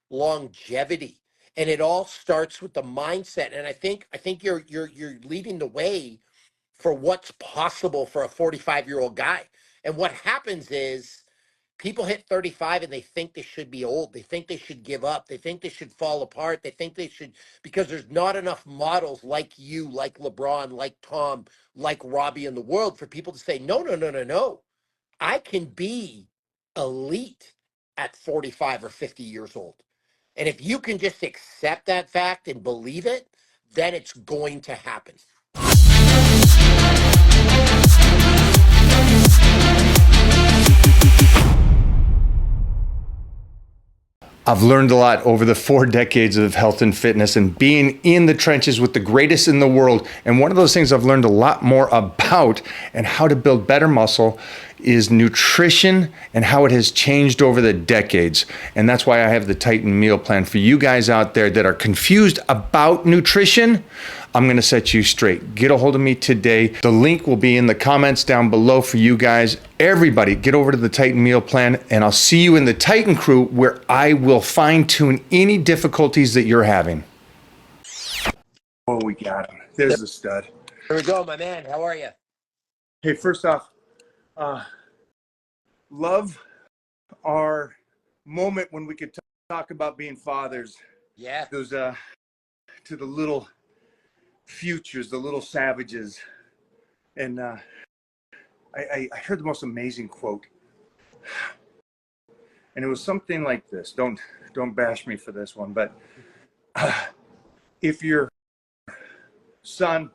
longevity. And it all starts with the mindset. And I think you're leading the way for what's possible for a 45-year-old guy. And what happens is people hit 35 and they think they should be old. They think they should give up. They think they should fall apart. They think they should, because there's not enough models like you, like LeBron, like Tom, like Robbie in the world for people to say, no, no, no, no, no. I can be elite at 45 or 50 years old. And if you can just accept that fact and believe it, then it's going to happen. I've learned a lot over the 4 decades of health and fitness and being in the trenches with the greatest in the world. And one of those things I've learned a lot more about and how to build better muscle is nutrition and how it has changed over the decades. And that's why I have the Titan meal plan for you guys out there that are confused about nutrition. I'm going to set you straight. Get a hold of me today. The link will be in the comments down below for you guys. Everybody, get over to the Titan meal plan, and I'll see you in the Titan crew where I will fine-tune any difficulties that you're having. Oh, we got him. There's the stud. Here we go, my man. How are you? Hey, first off, love our moment when we could talk about being fathers. Yeah. Those to the little futures, the little savages. And I heard the most amazing quote. And it was something like this. Don't bash me for this one, but if your son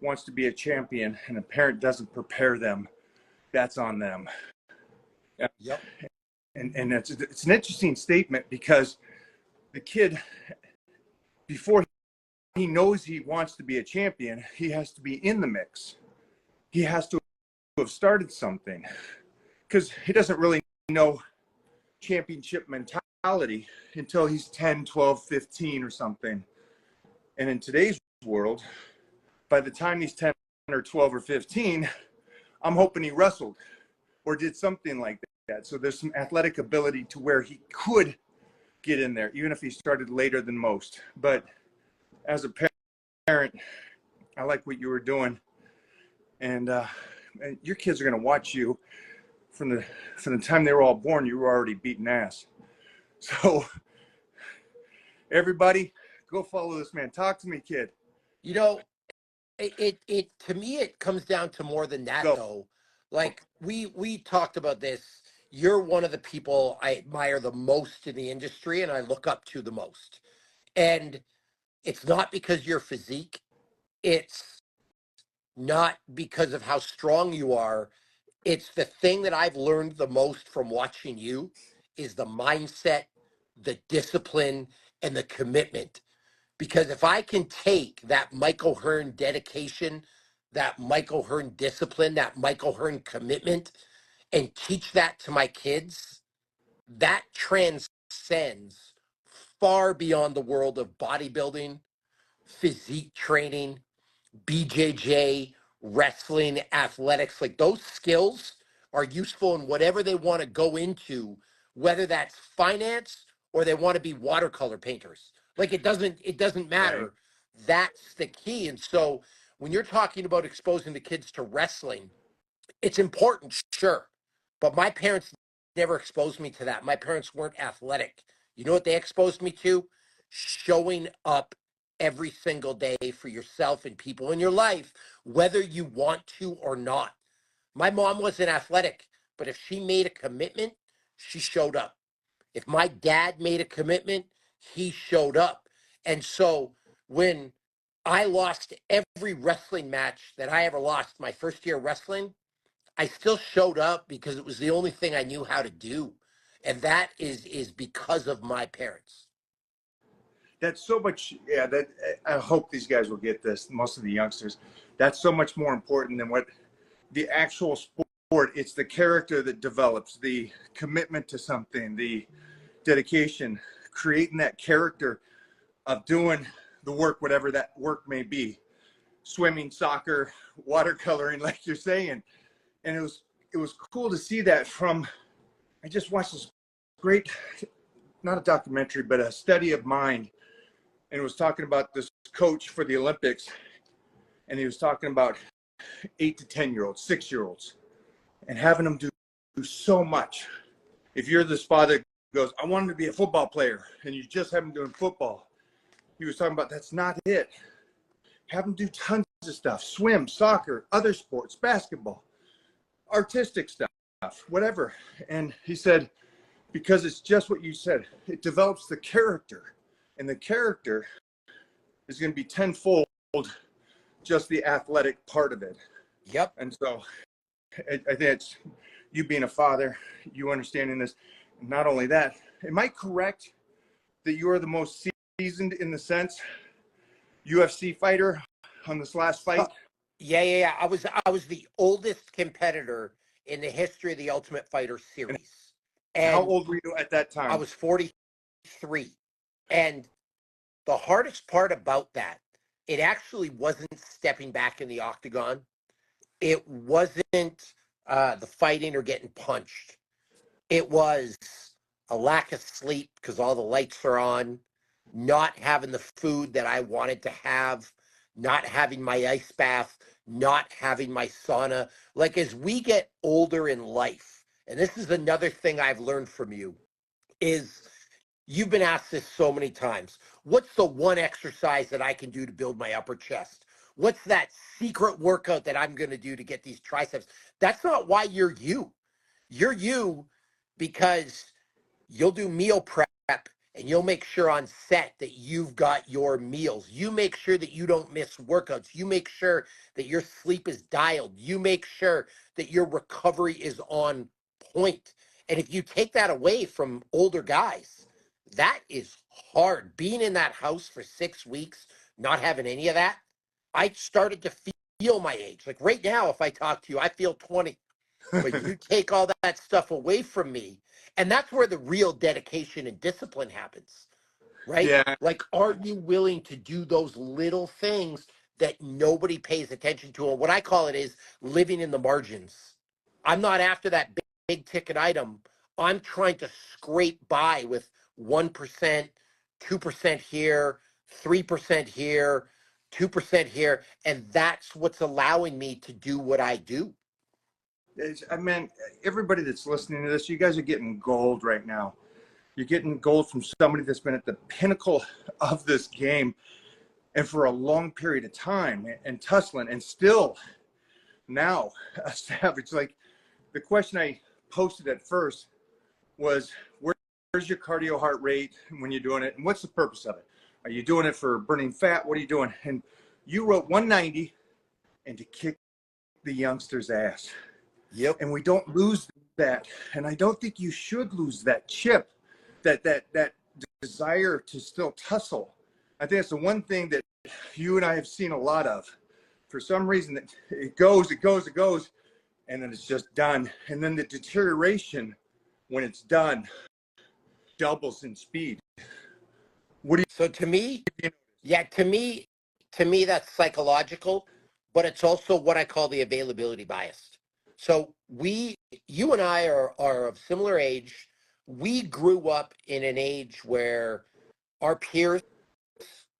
wants to be a champion and a parent doesn't prepare them, that's on them. Yep. And it's an interesting statement because the kid, before he knows he wants to be a champion, he has to be in the mix. He has to have started something because he doesn't really know championship mentality until he's 10, 12, 15 or something. And in today's world, by the time he's 10 or 12 or 15, I'm hoping he wrestled or did something like that. So there's some athletic ability to where he could get in there, even if he started later than most. But as a parent, I like what you were doing. And your kids are going to watch you from the time they were all born. You were already beating ass. So everybody, go follow this man. Talk to me, kid. You know, it to me, it comes down to more than that, though. Like we talked about this. You're one of the people I admire the most in the industry and I look up to the most. And it's not because you're physique. It's not because of how strong you are. It's the thing that I've learned the most from watching you is the mindset, the discipline, and the commitment. Because if I can take that Michael Hearn dedication, that Michael Hearn discipline, that Michael Hearn commitment, and teach that to my kids, that transcends far beyond the world of bodybuilding, physique training, BJJ, wrestling, athletics. Like those skills are useful in whatever they want to go into, whether that's finance or they want to be watercolor painters. Like it doesn't matter. Right. That's the key. And so when you're talking about exposing the kids to wrestling, it's important, sure. But my parents never exposed me to that. My parents weren't athletic. You know what they exposed me to? Showing up every single day for yourself and people in your life, whether you want to or not. My mom wasn't athletic, but if she made a commitment, she showed up. If my dad made a commitment, he showed up. And so when I lost every wrestling match that I ever lost my first year wrestling, I still showed up because it was the only thing I knew how to do. And that is because of my parents. That's so much, yeah, that I hope these guys will get this, most of the youngsters. That's so much more important than what the actual sport. It's the character that develops, the commitment to something, the dedication, creating that character of doing the work, whatever that work may be. Swimming, soccer, watercoloring, like you're saying. And it was cool to see that from, I just watched this great not a documentary, but a study of mind. And it was talking about this coach for the Olympics. And he was talking about 8 to 10-year-olds, 6-year-olds, and having them do so much. If you're this father that goes, I want him to be a football player, and you just have him doing football, he was talking about that's not it. Have them do tons of stuff, swim, soccer, other sports, basketball, artistic stuff, whatever. And he said, because it's just what you said, it develops the character, and the character is going to be tenfold just the athletic part of it. Yep. And so I think it's you being a father, you understanding this. Not only that, am I correct that you are the most seasoned in the sense UFC fighter on this last fight? Yeah. I was the oldest competitor in the history of the Ultimate Fighter series. And how old were you at that time? I was 43. And the hardest part about that, it actually wasn't stepping back in the octagon. It wasn't the fighting or getting punched. It was a lack of sleep because all the lights are on, not having the food that I wanted to have, not having my ice bath, not having my sauna. Like as we get older in life, and this is another thing I've learned from you, is you've been asked this so many times. What's the one exercise that I can do to build my upper chest? What's that secret workout that I'm going to do to get these triceps? That's not why you're you. You're you because you'll do meal prep and you'll make sure on set that you've got your meals. You make sure that you don't miss workouts. You make sure that your sleep is dialed. You make sure that your recovery is on point. And if you take that away from older guys, that is hard. Being in that house for 6 weeks, not having any of that, I started to feel my age. Like right now, if I talk to you, I feel 20. But you take all that stuff away from me, and that's where the real dedication and discipline happens, right? Yeah. Like, are you willing to do those little things that nobody pays attention to? And what I call it is living in the margins. I'm not after that big ticket item. I'm trying to scrape by with 1%, 2% here, 3% here, 2% here. And that's what's allowing me to do what I do. I mean, everybody that's listening to this, you guys are getting gold right now. You're getting gold from somebody that's been at the pinnacle of this game and for a long period of time and tussling and still now a savage. Like the question I posted at first was, where's your cardio heart rate when you're doing it? And what's the purpose of it? Are you doing it for burning fat? What are you doing? And you wrote 190 and to kick the youngster's ass. Yep. And we don't lose that. And I don't think you should lose that chip, that desire to still tussle. I think that's the one thing that you and I have seen a lot of. For some reason, that it goes, and then it's just done. And then the deterioration when it's done doubles in speed. What do you? So to me, yeah, to me, that's psychological, but it's also what I call the availability bias. So you and I are of similar age. We grew up in an age where our peers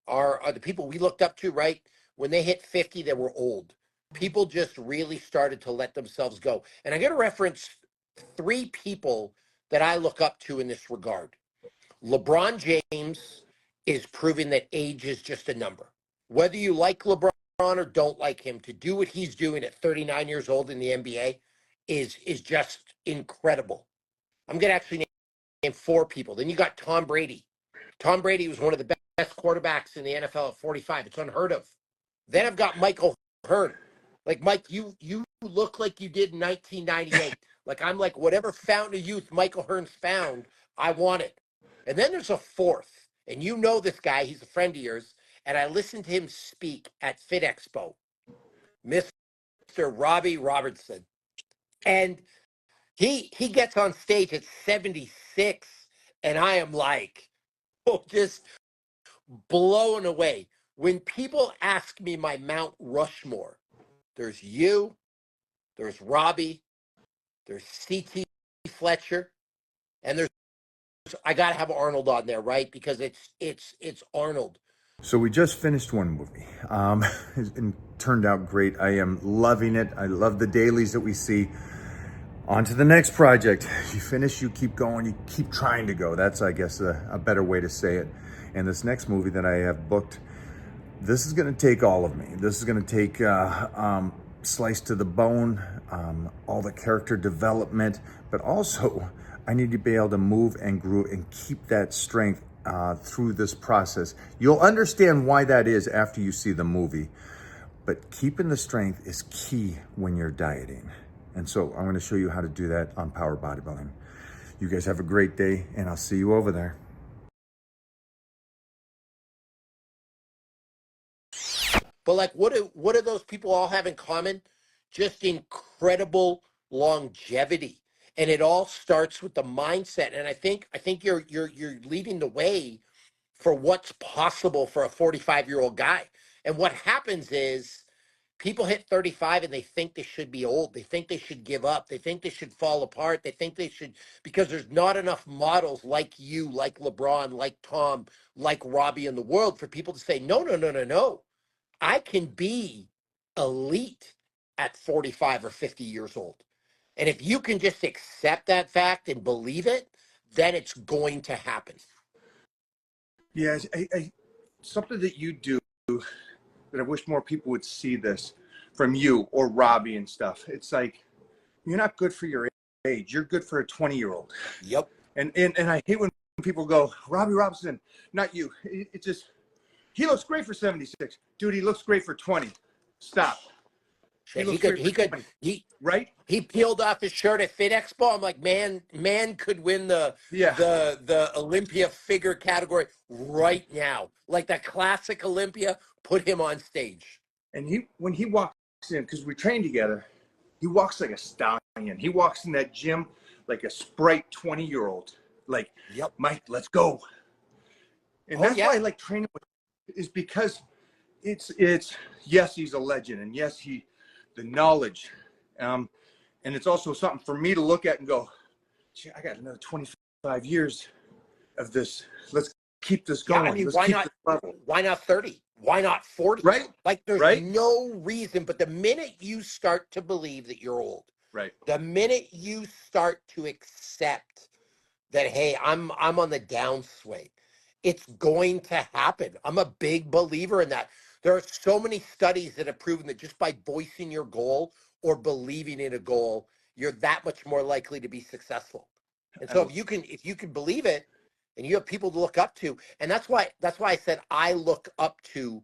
are the people we looked up to, right? When they hit 50, they were old. People just really started to let themselves go. And I'm going to reference 3 people that I look up to in this regard. LeBron James is proving that age is just a number. Whether you like LeBron or don't like him, to do what he's doing at 39 years old in the NBA is just incredible. I'm going to actually name 4 people. Then you got Tom Brady. Tom Brady was one of the best quarterbacks in the NFL at 45. It's unheard of. Then I've got Michael Hearn. Like, Mike, you look like you did in 1998. Like, I'm like, whatever fountain of youth Michael Hearn's found, I want it. And then there's a 4th. And you know this guy. He's a friend of yours. And I listened to him speak at Fit Expo. Mr. Robbie Robertson. And he gets on stage at 76. And I am like, oh, just blown away. When people ask me my Mount Rushmore, there's you, there's Robbie, there's CT Fletcher, and there's I got to have Arnold on there, right? Because it's Arnold. So we just finished one movie, and turned out great. I am loving it. I love the dailies that we see. On to the next project. You finish, you keep going, you keep trying to go. That's, I guess, a better way to say it. And this next movie that I have booked, this is going to take all of me. This is going to take slice to the bone, all the character development, but also I need to be able to move and groove and keep that strength through this process. You'll understand why that is after you see the movie, but keeping the strength is key when you're dieting. And so I'm going to show you how to do that on Power Bodybuilding. You guys have a great day, and I'll see you over there. But like, what do those people all have in common? Just incredible longevity, and it all starts with the mindset. And I think you're leading the way for what's possible for a 45-year-old guy. And what happens is people hit 35 and they think they should be old. They think they should give up. They think they should fall apart. They think they should, because there's not enough models like you, like LeBron, like Tom, like Robbie in the world for people to say, no, no, no, no, no. I can be elite at 45 or 50 years old. And if you can just accept that fact and believe it, then it's going to happen. Yeah, something that you do that I wish more people would see this from you or Robbie and stuff. It's like, you're not good for your age. You're good for a 20-year-old. Yep. And I hate when people go, Robbie Robinson, not you. It just, he looks great for 76. Dude, he looks great for 20. Stop. Right? He peeled off his shirt at Fit Expo. I'm like, man could win the Olympia figure category right now. Like that classic Olympia, put him on stage. And when he walks in, because we train together, he walks like a stallion. He walks in that gym like a Sprite 20-year-old. Like, yep, Mike, let's go. And that's why I like training with him, is because it's yes, he's a legend, and yes, the knowledge, and it's also something for me to look at and go, gee, I got another 25 years of this. Let's keep this going. Yeah, I mean, why not 30? Why not 40? Right. Like, there's no reason. But the minute you start to believe that you're old, right, the minute you start to accept that, hey, I'm on the downswing, it's going to happen. I'm a big believer in that. There are so many studies that have proven that just by voicing your goal or believing in a goal, you're that much more likely to be successful. And so if you can believe it, and you have people to look up to, and that's why I said I look up to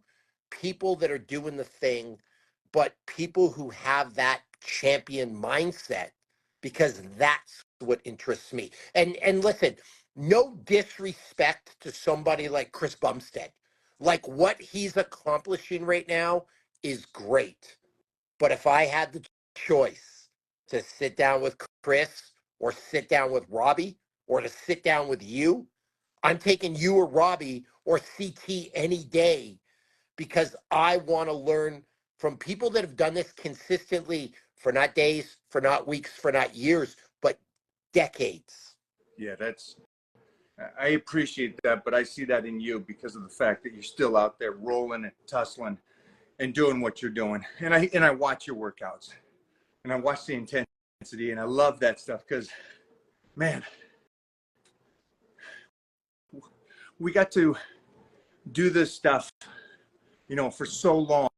people that are doing the thing, but people who have that champion mindset, because that's what interests me. And listen, no disrespect to somebody like Chris Bumstead. Like, what he's accomplishing right now is great. But if I had the choice to sit down with Chris or sit down with Robbie or to sit down with you, I'm taking you or Robbie or CT any day, because I want to learn from people that have done this consistently for not days, for not weeks, for not years, but decades. Yeah, I appreciate that, but I see that in you because of the fact that you're still out there rolling and tussling and doing what you're doing. And I watch your workouts, and I watch the intensity, and I love that stuff because, man, we got to do this stuff, for so long,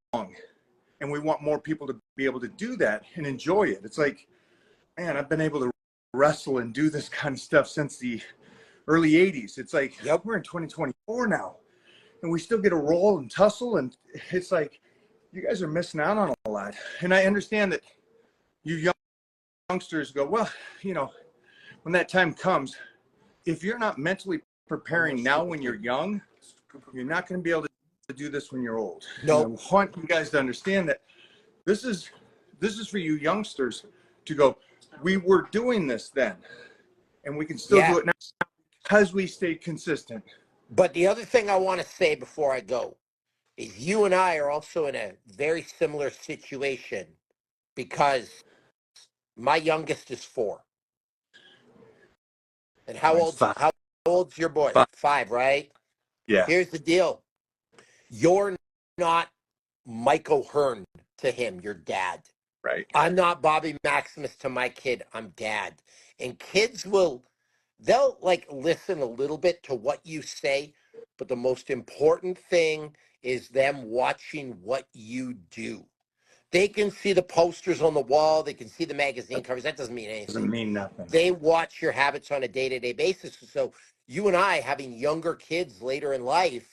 and we want more people to be able to do that and enjoy it. It's like, man, I've been able to wrestle and do this kind of stuff since the early 80s. It's like, we're in 2024 now, and we still get to roll and tussle, and it's like, you guys are missing out on a lot. And I understand that you youngsters go, well, when that time comes, if you're not mentally preparing now when you're young, you're not going to be able to do this when you're old. No. And I want you guys to understand that this is for you youngsters to go, we were doing this then, and we can still do it now because we stayed consistent. But the other thing I want to say before I go is you and I are also in a very similar situation, because my youngest is 4. And how old's old's your boy? 5, right? Yeah. Here's the deal. You're not Michael Hearn to him, your dad. Right. I'm not Bobby Maximus to my kid. I'm dad. And kids they'll like listen a little bit to what you say, but the most important thing is them watching what you do. They can see the posters on the wall, they can see the magazine covers. That doesn't mean anything. Doesn't mean nothing. They watch your habits on a day-to-day basis. So you and I, having younger kids later in life,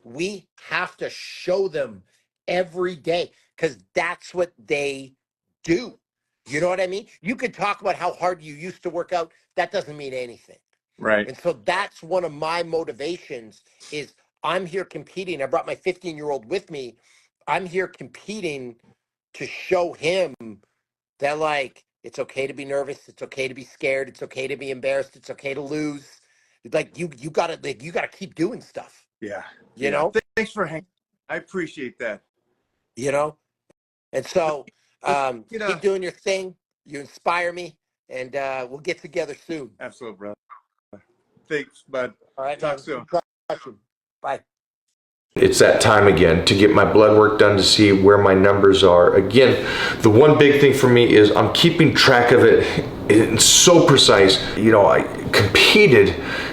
we have to show them every day because that's what they do. You know what I mean? You could talk about how hard you used to work out. That doesn't mean anything. Right. And so that's one of my motivations is I'm here competing. I brought my 15-year-old with me. I'm here competing to show him that, like, it's okay to be nervous. It's okay to be scared. It's okay to be embarrassed. It's okay to lose. Like, you gotta keep doing stuff. Yeah. You know? Thanks for hanging. I appreciate that. You know? And so keep doing your thing. You inspire me, and we'll get together soon. Absolutely, brother. Thanks, bud. All right, Talk man. soon. Bye. It's that time again to get my blood work done to see where my numbers are. Again, the one big thing for me is I'm keeping track of it. It's so precise. You know, I competed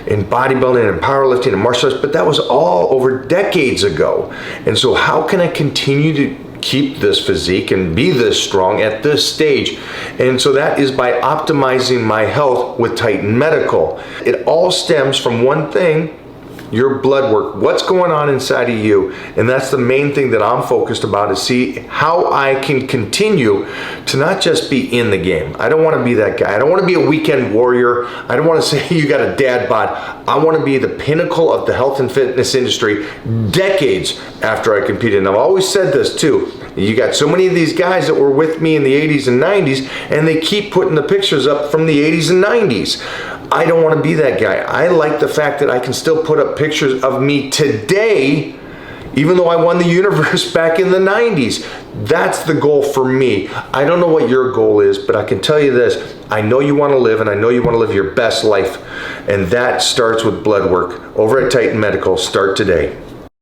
in bodybuilding and powerlifting and martial arts, but that was all over decades ago. And so how can I continue to keep this physique and be this strong at this stage? And so that is by optimizing my health with Titan Medical. It all stems from one thing: your blood work, what's going on inside of you. And that's the main thing that I'm focused about, is see how I can continue to not just be in the game. I don't want to be that guy. I don't want to be a weekend warrior. I don't want to say you got a dad bod. I want to be the pinnacle of the health and fitness industry decades after I competed. And I've always said this too. You got so many of these guys that were with me in the 80s and 90s, and they keep putting the pictures up from the 80s and 90s. I don't want to be that guy. I like the fact that I can still put up pictures of me today, even though I won the universe back in the 90s. That's the goal for me. I don't know what your goal is, but I can tell you this. I know you want to live, and I know you want to live your best life. And that starts with blood work. Over at Titan Medical, start today.